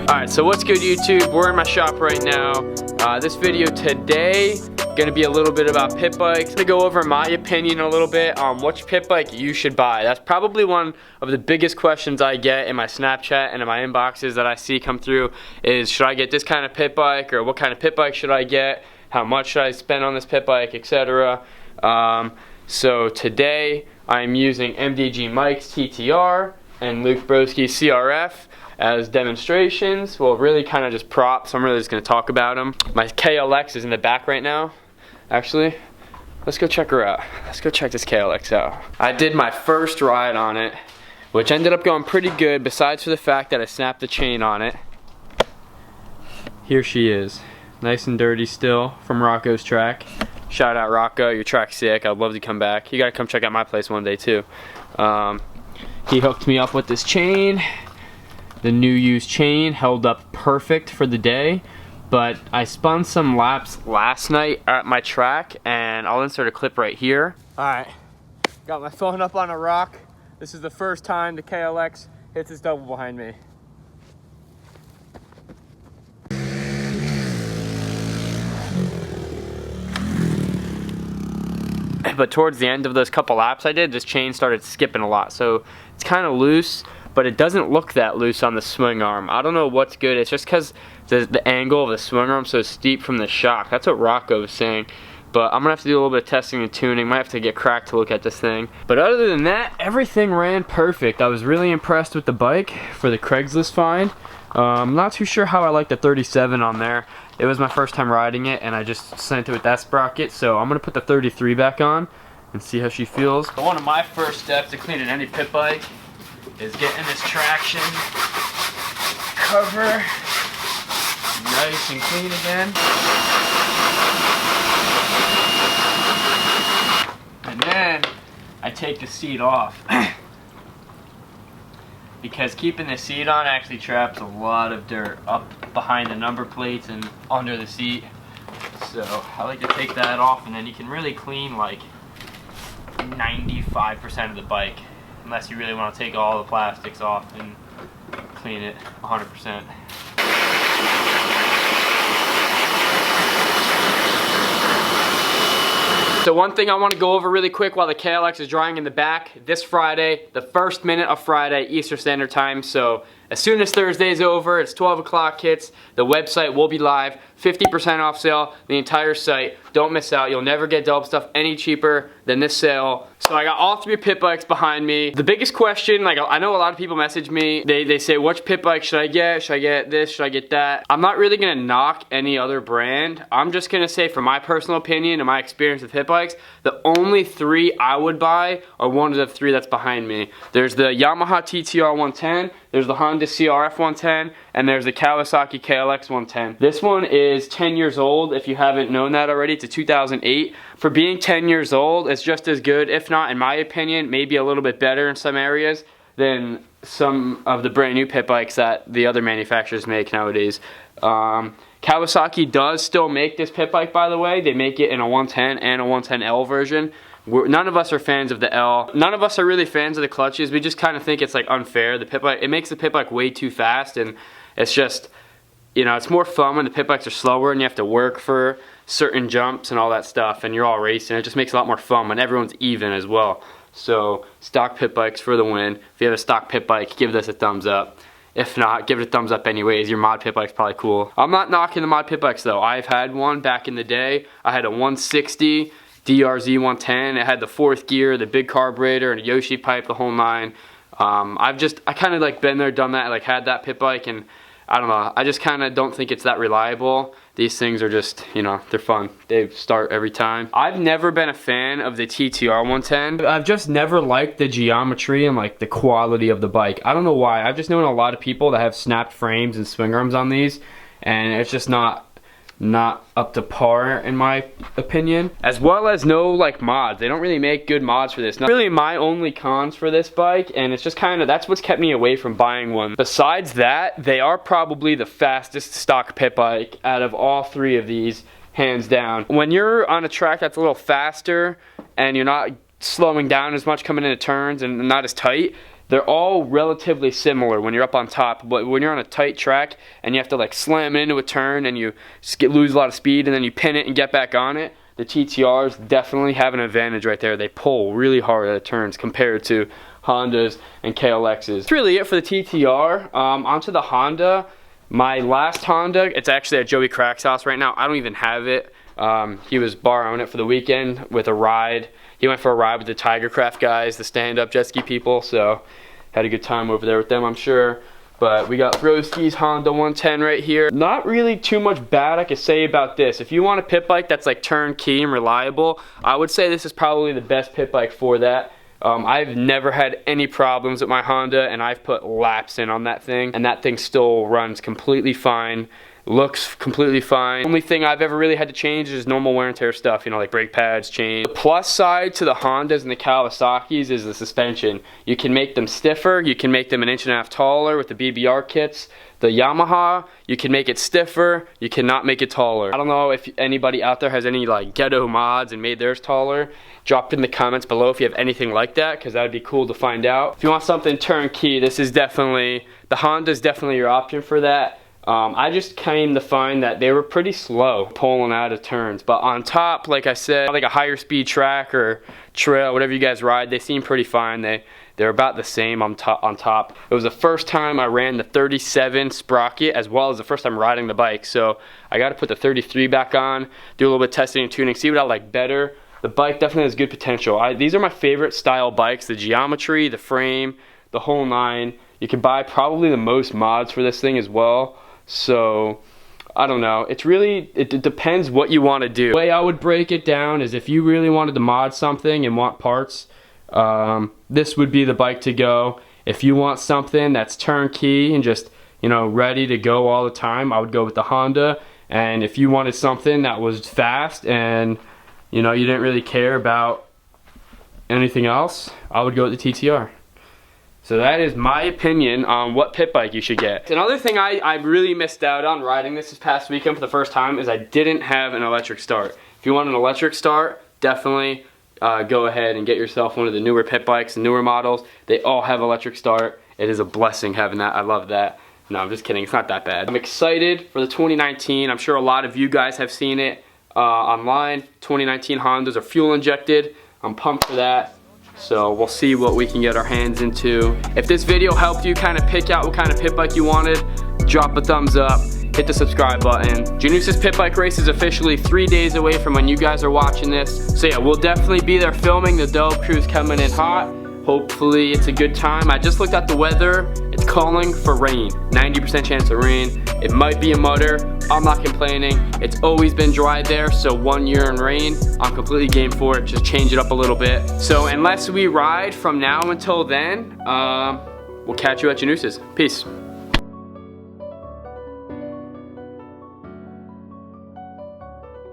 Alright, so what's good YouTube? We're in my shop right now. This video today gonna be a little bit about pit bikes. I'm gonna go over my opinion a little bit on which pit bike you should buy. That's probably one of the biggest questions I get in my Snapchat and in my inboxes that I see come through is, should I get this kind of pit bike, or what kind of pit bike should I get? How much should I spend on this pit bike, etc. So today I'm using MDG Mike's TTR and Luke Broski's CRF as demonstrations. Well, really kind of just props. I'm really just going to talk about them. My KLX is in the back right now. Actually, let's go check her out. Let's go check this KLX out. I did my first ride on it, which ended up going pretty good, besides for the fact that I snapped the chain on it. Here she is. Nice and dirty still from Rocco's track. Shout out Rocco, your track's sick. I'd love to come back. You gotta come check out my place one day too. He hooked me up with this chain. The new used chain held up perfect for the day, but I spun some laps last night at my track, and I'll insert a clip right here. Alright, got my phone up on a rock. This is the first time the KLX hits its double behind me. But towards the end of those couple laps I did, this chain started skipping a lot, so it's kind of loose, but it doesn't look that loose on the swing arm. I don't know what's good. It's just because the angle of the swing arm is so steep from the shock. That's what Rocco was saying. But I'm gonna have to do a little bit of testing and tuning. Might have to get cracked to look at this thing. But other than that, everything ran perfect. I was really impressed with the bike for the Craigslist find. I'm not too sure how I like the 37 on there. It was my first time riding it, and I just sent it with that sprocket. So I'm gonna put the 33 back on and see how she feels. One of my first steps to cleaning any pit bike is getting this traction cover nice and clean again. And then I take the seat off. Because keeping the seat on actually traps a lot of dirt up behind the number plates and under the seat. So I like to take that off, and then you can really clean like 95% of the bike, unless you really want to take all the plastics off and clean it 100%. So one thing I want to go over really quick while the KLX is drying in the back, this Friday, the first minute of Friday, Eastern Standard Time. So as soon as Thursday is over, it's 12 o'clock hits, the website will be live, 50% off sale, the entire site. Don't miss out. You'll never get Delp stuff any cheaper than this sale. So I got all 3 pit bikes behind me. The biggest question, like I know a lot of people message me, they say, which pit bike should I get? Should I get this? Should I get that? I'm not really gonna knock any other brand. I'm just gonna say, from my personal opinion and my experience with pit bikes, the only 3 I would buy are one of the 3 that's behind me. There's the Yamaha TTR 110, there's the Honda CRF 110, and there's the Kawasaki KLX 110. This one is 10 years old. If you haven't known that already, it's a 2008. For being 10 years old, it's just as good, if not, in my opinion, maybe a little bit better in some areas than some of the brand new pit bikes that the other manufacturers make nowadays. Kawasaki does still make this pit bike, by the way. They make it in a 110 and a 110L version. None of us are fans of the L. None of us are really fans of the clutches. We just kind of think it's like unfair. The pit bike, it makes the pit bike way too fast, and it's just, you know, it's more fun when the pit bikes are slower and you have to work for certain jumps and all that stuff, and you're all racing. It just makes it a lot more fun when everyone's even as well. So stock pit bikes for the win. If you have a stock pit bike, give this a thumbs up. If not, give it a thumbs up anyways. Your mod pit bike's probably cool. I'm not knocking the mod pit bikes though. I've had one back in the day. I had a 160 DRZ 110. It had the 4th gear, the big carburetor, and a Yoshi pipe, the whole 9. I kind of like been there, done that, like had that pit bike, and I don't know, I just kind of don't think it's that reliable. These things are just, you know, they're fun. They start every time. I've never been a fan of the TTR 110. I've just never liked the geometry and like the quality of the bike. I don't know why. I've just known a lot of people that have snapped frames and swing arms on these, and it's just not up to par in my opinion. As well as no like mods. They don't really make good mods for this. Not really my only cons for this bike, and it's just kind of, that's what's kept me away from buying one. Besides that, they are probably the fastest stock pit bike out of all 3 of these, hands down. When you're on a track that's a little faster and you're not slowing down as much coming into turns and not as tight, they're all relatively similar when you're up on top, but when you're on a tight track and you have to like slam it into a turn and you lose a lot of speed and then you pin it and get back on it, the TTRs definitely have an advantage right there. They pull really hard at the turns compared to Hondas and KLXs. That's really it for the TTR. Onto the Honda. My last Honda, it's actually at Joey Crack's house right now. I don't even have it. He was borrowing it for the weekend with a ride. He went for a ride with the Tigercraft guys, the stand-up jet ski people, so had a good time over there with them, I'm sure. But we got Broski's Honda 110 right here. Not really too much bad I could say about this. If you want a pit bike that's like turnkey and reliable, I would say this is probably the best pit bike for that. I've never had any problems with my Honda, and I've put laps in on that thing, and that thing still runs completely fine. Looks completely fine. Only thing I've ever really had to change is normal wear and tear stuff, you know, like brake pads, chain. The plus side to the Hondas and the Kawasaki's is the suspension. You can make them stiffer, you can make them 1.5 inches taller with the BBR kits. The Yamaha, you can make it stiffer, you cannot make it taller. I don't know if anybody out there has any like ghetto mods and made theirs taller. Drop in the comments below if you have anything like that, because that would be cool to find out. If you want something turnkey, this is definitely, the Honda's definitely your option for that. I just came to find that they were pretty slow pulling out of turns, but on top, like I said, like a higher speed track or trail, whatever you guys ride, they seem pretty fine. They're about the same on top. It was the first time I ran the 37 sprocket as well as the first time riding the bike, so I got to put the 33 back on, do a little bit of testing and tuning, see what I like better. The bike definitely has good potential. These are my favorite style bikes, the geometry, the frame, the whole nine. You can buy probably the most mods for this thing as well. So, I don't know. It's really, it depends what you want to do. The way I would break it down is if you really wanted to mod something and want parts, this would be the bike to go. If you want something that's turnkey and just, you know, ready to go all the time, I would go with the Honda. And if you wanted something that was fast and, you know, you didn't really care about anything else, I would go with the TTR. So that is my opinion on what pit bike you should get. Another thing I really missed out on riding this past weekend for the first time is I didn't have an electric start. If you want an electric start, definitely go ahead and get yourself one of the newer pit bikes, the newer models. They all have electric start. It is a blessing having that. I love that. No, I'm just kidding. It's not that bad. I'm excited for the 2019. I'm sure a lot of you guys have seen it online. 2019 Hondas are fuel injected. I'm pumped for that. So we'll see what we can get our hands into. If this video helped you kind of pick out what kind of pit bike you wanted, drop a thumbs up, hit the subscribe button. Janusa's pit bike race is officially 3 days away from when you guys are watching this. So yeah, we'll definitely be there filming. The Dove crew's coming in hot. Hopefully it's a good time. I just looked at the weather. It's calling for rain. 90% chance of rain. It might be a mutter. I'm not complaining. It's always been dry there, so 1 year in rain, I'm completely game for it. Just change it up a little bit. So unless we ride from now until then, we'll catch you at Janusa's. Peace.